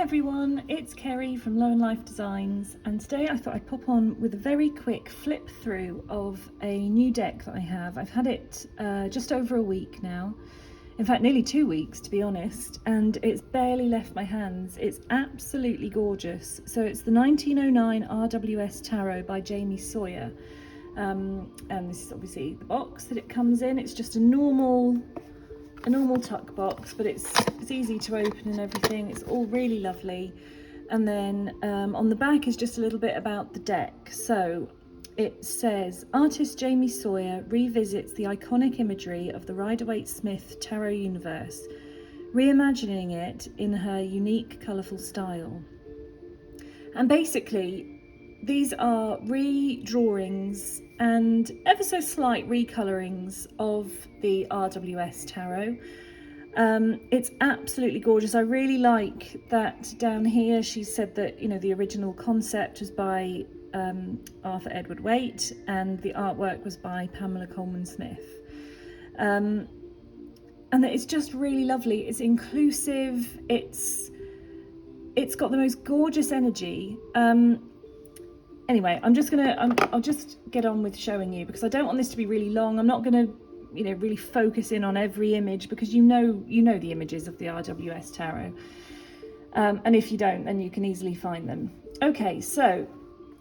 everyone, it's Kerry from Low and Life Designs, and today I thought I'd pop on with a very quick flip through of a new deck that I have. I've had it just over a week now, in fact nearly 2 weeks to be honest, and it's barely left my hands. It's absolutely gorgeous. So it's the 1909 RWS Tarot by Jamie Sawyer, and this is obviously the box that it comes in. It's just a normal tuck box, but it's easy to open and everything. It's all really lovely. And then on the back is just a little bit about the deck. So it says, artist Jamie Sawyer revisits the iconic imagery of the Rider-Waite-Smith tarot universe, reimagining it in her unique, colourful style. And basically these are redrawings and ever so slight recolorings of the RWS Tarot. It's absolutely gorgeous. I really like that down here she said that, you know, the original concept was by Arthur Edward Waite and the artwork was by Pamela Coleman Smith. And that it's just really lovely. It's inclusive. It's got the most gorgeous energy. Anyway, I'll just get on with showing you because I don't want this to be really long. I'm not going to, you know, really focus in on every image because you know the images of the RWS Tarot. And if you don't, then you can easily find them. Okay, so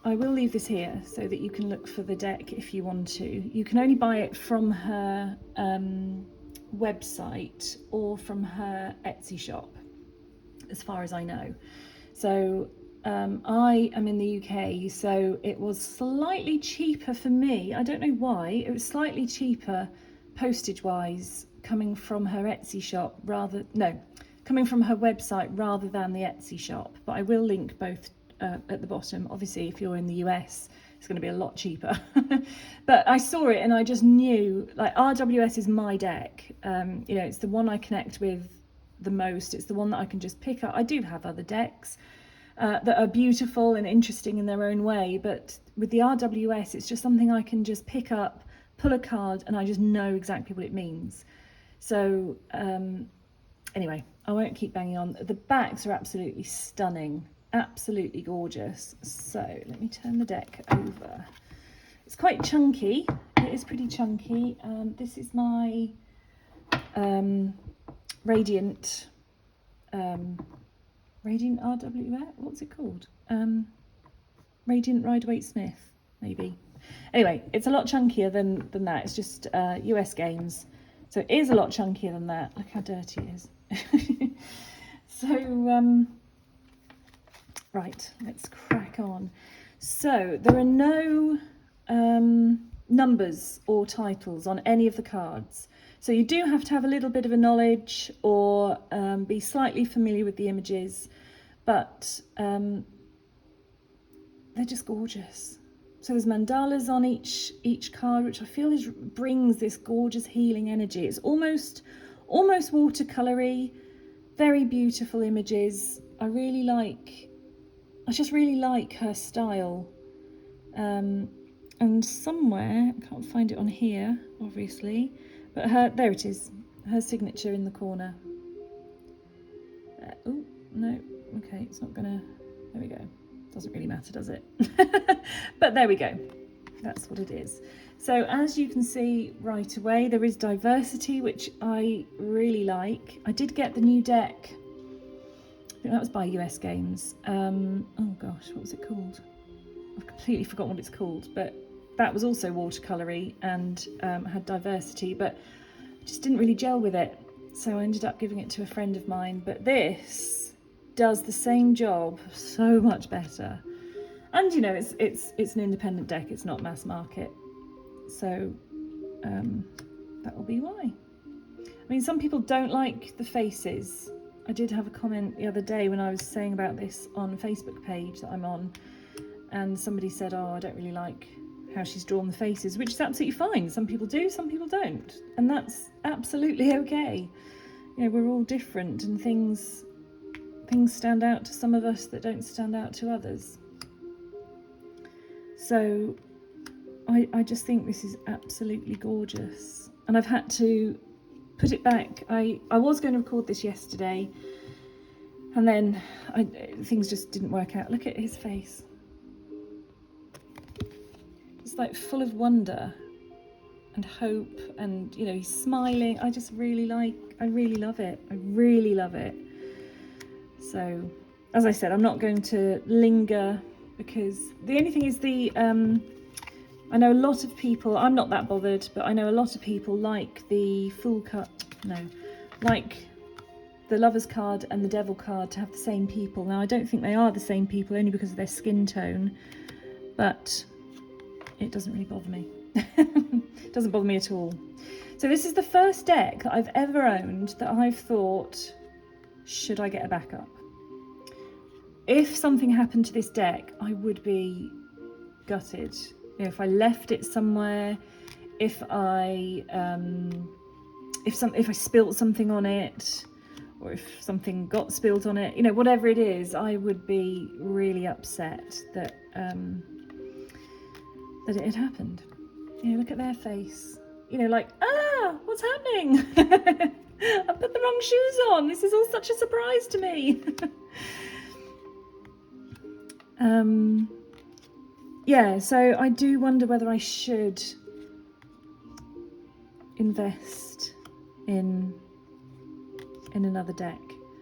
I will leave this here so that you can look for the deck if you want to. You can only buy it from her website or from her Etsy shop, as far as I know. So I am in the UK, so it was slightly cheaper for me. I don't know why. It was slightly cheaper postage wise coming from her Etsy shop coming from her website rather than the Etsy shop. But I will link both at the bottom. Obviously, if you're in the US, it's going to be a lot cheaper. But I saw it and I just knew, like, RWS is my deck. You know, it's the one I connect with the most. It's the one that I can just pick up. I do have other decks that are beautiful and interesting in their own way, but with the RWS it's just something I can just pick up, pull a card, and I just know exactly what it means. So anyway, I won't keep banging on. The backs are absolutely stunning, absolutely gorgeous. So let me turn the deck over. It's quite chunky. It is pretty chunky. This is my Radiant RWS, what's it called? Radiant Rider-Waite-Smith, maybe. Anyway, it's a lot chunkier than that. It's just US games. So it is a lot chunkier than that. Look how dirty it is. So, right, let's crack on. So there are no numbers or titles on any of the cards. So you do have to have a little bit of a knowledge or be slightly familiar with the images, but they're just gorgeous. So there's mandalas on each card, which I feel brings this gorgeous healing energy. It's almost watercolory, very beautiful images. I just really like her style. And somewhere, I can't find it on here, obviously, but there it is, her signature in the corner. Oh, no, okay, it's not gonna, there we go. Doesn't really matter, does it? But there we go, that's what it is. So as you can see right away, there is diversity, which I really like. I did get the new deck, I think that was by US Games. Oh gosh, what was it called? I've completely forgotten what it's called, but that was also watercolory and had diversity, but just didn't really gel with it. So I ended up giving it to a friend of mine, but this does the same job so much better. And you know, it's an independent deck, it's not mass market. So that will be why. I mean, some people don't like the faces. I did have a comment the other day when I was saying about this on a Facebook page that I'm on, and somebody said, oh, I don't really like how she's drawn the faces, which is absolutely fine. Some people do, some people don't, and that's absolutely okay. You know, we're all different, and things stand out to some of us that don't stand out to others. So I just think this is absolutely gorgeous, and I've had to put it back. I was going to record this yesterday, And then things just didn't work out. Look at his face. It's like full of wonder and hope, and you know, he's smiling. I really love it. I really love it. So, as I said, I'm not going to linger, because the only thing is I know a lot of people, I'm not that bothered, but I know a lot of people like the like the Lover's card and the Devil card to have the same people. Now, I don't think they are the same people, only because of their skin tone, but it doesn't really bother me. It doesn't bother me at all. So this is the first deck that I've ever owned that I've thought, should I get a backup? If something happened to this deck, I would be gutted. You know, if I left it somewhere, if I spilt something on it, or if something got spilled on it, you know, whatever it is, I would be really upset that that it had happened. You know, look at their face. You know, like, what's happening? I put the wrong shoes on. This is all such a surprise to me. Yeah, so I do wonder whether I should invest in another deck,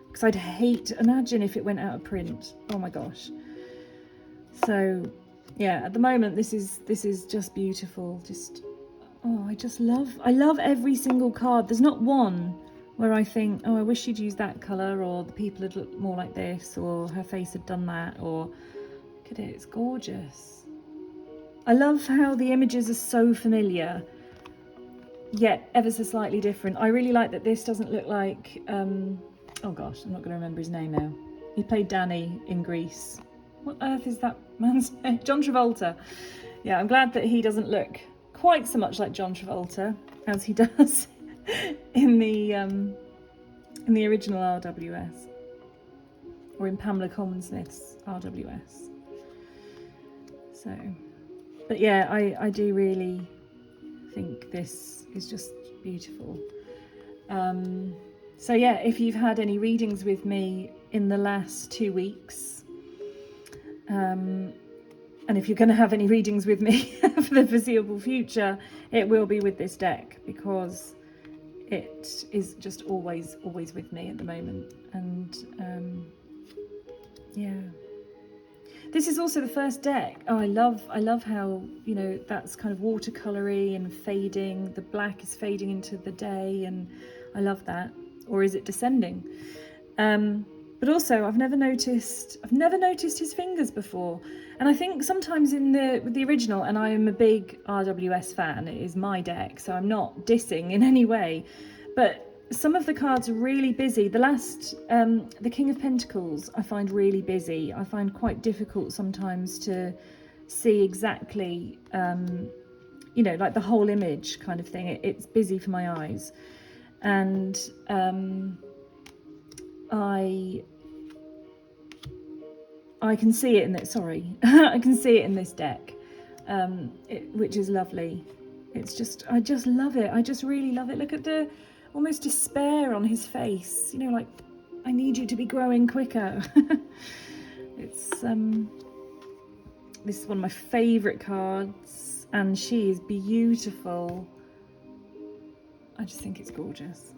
because I'd hate, imagine if it went out of print. Oh my gosh. So yeah, at the moment this is just beautiful. Just, oh, I love every single card. There's not one where I think, oh, I wish she'd used that colour, or the people had looked more like this, or her face had done that, or look at it, it's gorgeous. I love how the images are so familiar, yet ever so slightly different. I really like that this doesn't look like, oh gosh, I'm not going to remember his name now. He played Danny in Grease. What earth is that man's name? John Travolta. Yeah, I'm glad that he doesn't look quite so much like John Travolta as he does in the original RWS, or in Pamela Coleman-Smith's RWS. So, but yeah, I do really think this is just beautiful. So yeah, if you've had any readings with me in the last 2 weeks, and if you're going to have any readings with me for the foreseeable future, it will be with this deck, because it is just always with me at the moment. And yeah, this is also the first deck. Oh, I love how, you know, that's kind of watercolory and fading. The black is fading into the day, and I love that. Or is it descending? But also, I've never noticed his fingers before. And I think sometimes with the original, and I am a big RWS fan, it is my deck, so I'm not dissing in any way, but some of the cards are really busy. The last, the King of Pentacles, I find really busy. I find quite difficult sometimes to see exactly, you know, like the whole image kind of thing. It's busy for my eyes. And I can see it in this, sorry, I can see it in this deck, which is lovely. It's just, I just love it. I just really love it. Look at the almost despair on his face, you know, like, I need you to be growing quicker. It's this is one of my favourite cards, and she is beautiful. I just think it's gorgeous.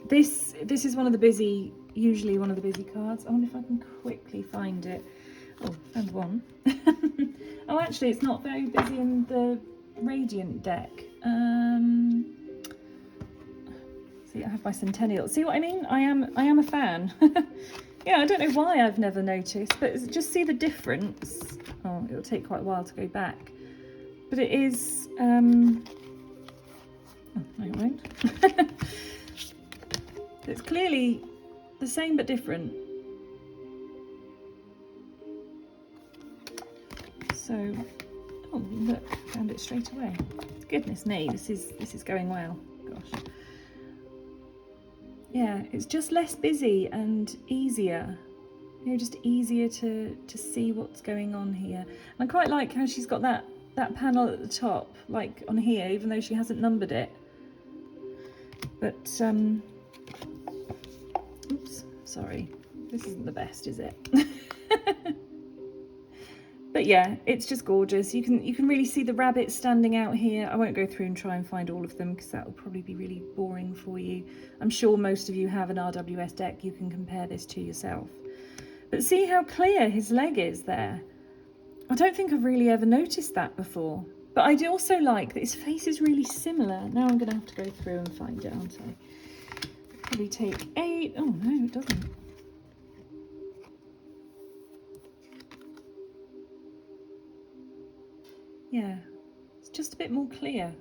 This is one of the usually one of the busy cards. I wonder if I can quickly find it. Oh, found one. Oh, actually, it's not very busy in the Radiant deck. See, I have my Centennial. See what I mean? I am a fan. Yeah, I don't know why I've never noticed, but just see the difference. Oh, it'll take quite a while to go back, but it is. Oh, no, it won't. It's clearly the same but different. So, oh look, found it straight away. Goodness me, this is going well. Gosh. Yeah, it's just less busy and easier. You know, just easier to see what's going on here. And I quite like how she's got that panel at the top, like on here, even though she hasn't numbered it. But oops, sorry. This isn't the best, is it? But yeah, it's just gorgeous. You can really see the rabbits standing out here. I won't go through and try and find all of them because that will probably be really boring for you. I'm sure most of you have an RWS deck. You can compare this to yourself. But see how clear his leg is there. I don't think I've really ever noticed that before. But I do also like that his face is really similar. Now I'm going to have to go through and find it, aren't I? Probably take 8. Oh no, it doesn't. Yeah, it's just a bit more clear.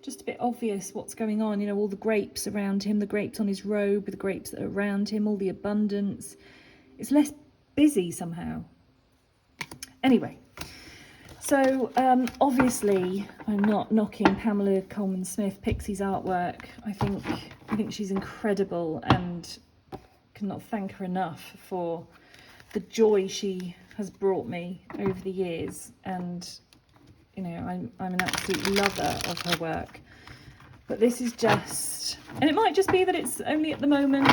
Just a bit obvious what's going on, you know, all the grapes around him, the grapes on his robe, the grapes that are around him, all the abundance. It's less busy somehow. Anyway, so obviously I'm not knocking Pamela Coleman-Smith, Pixie's artwork. I think she's incredible and cannot thank her enough for the joy she has brought me over the years, and you know, I'm an absolute lover of her work. But this is just, and it might just be that it's only at the moment,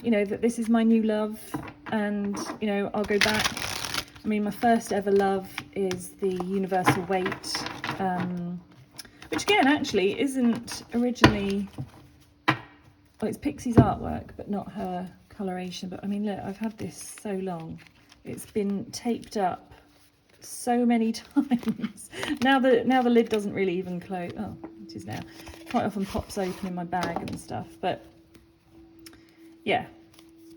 you know, that this is my new love, and you know, I'll go back. I mean, my first ever love is the Universal Weight, which again actually isn't originally, well, it's Pixie's artwork but not her coloration. But I mean, look, I've had this so long. It's been taped up so many times. Now the lid doesn't really even close. Oh, it is now. Quite often pops open in my bag and stuff. But yeah.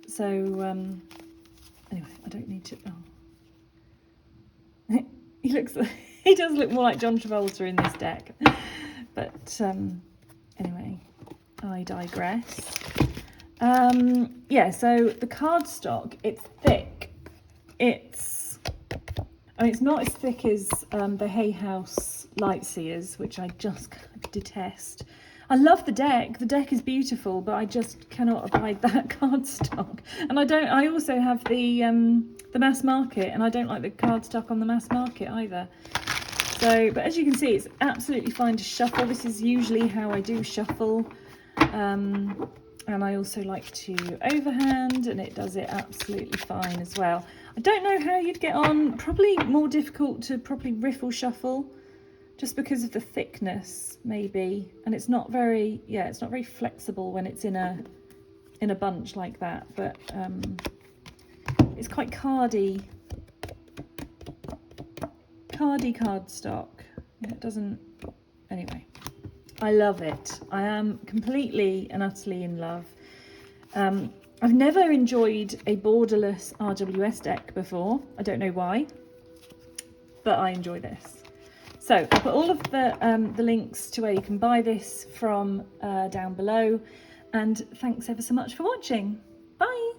So anyway, I don't need to. Oh, he does look more like John Travolta in this deck. But anyway, I digress. Yeah. So the cardstock, it's thick. I mean, it's not as thick as the Hay House Lightseers, which I just detest. I love the deck. The deck is beautiful, but I just cannot abide that cardstock. And I also have the mass market, and I don't like the cardstock on the mass market either. So, but as you can see, it's absolutely fine to shuffle. This is usually how I do shuffle. And I also like to overhand, and it does it absolutely fine as well. I don't know how you'd get on. Probably more difficult to properly riffle shuffle, just because of the thickness, maybe. And it's not very, yeah, it's not very flexible when it's in a bunch like that. But it's quite cardy cardstock. Yeah, it doesn't. Anyway. I love it. I am completely and utterly in love. I've never enjoyed a borderless RWS deck before. I don't know why, but I enjoy this. So I'll put all of the links to where you can buy this from down below. And thanks ever so much for watching. Bye.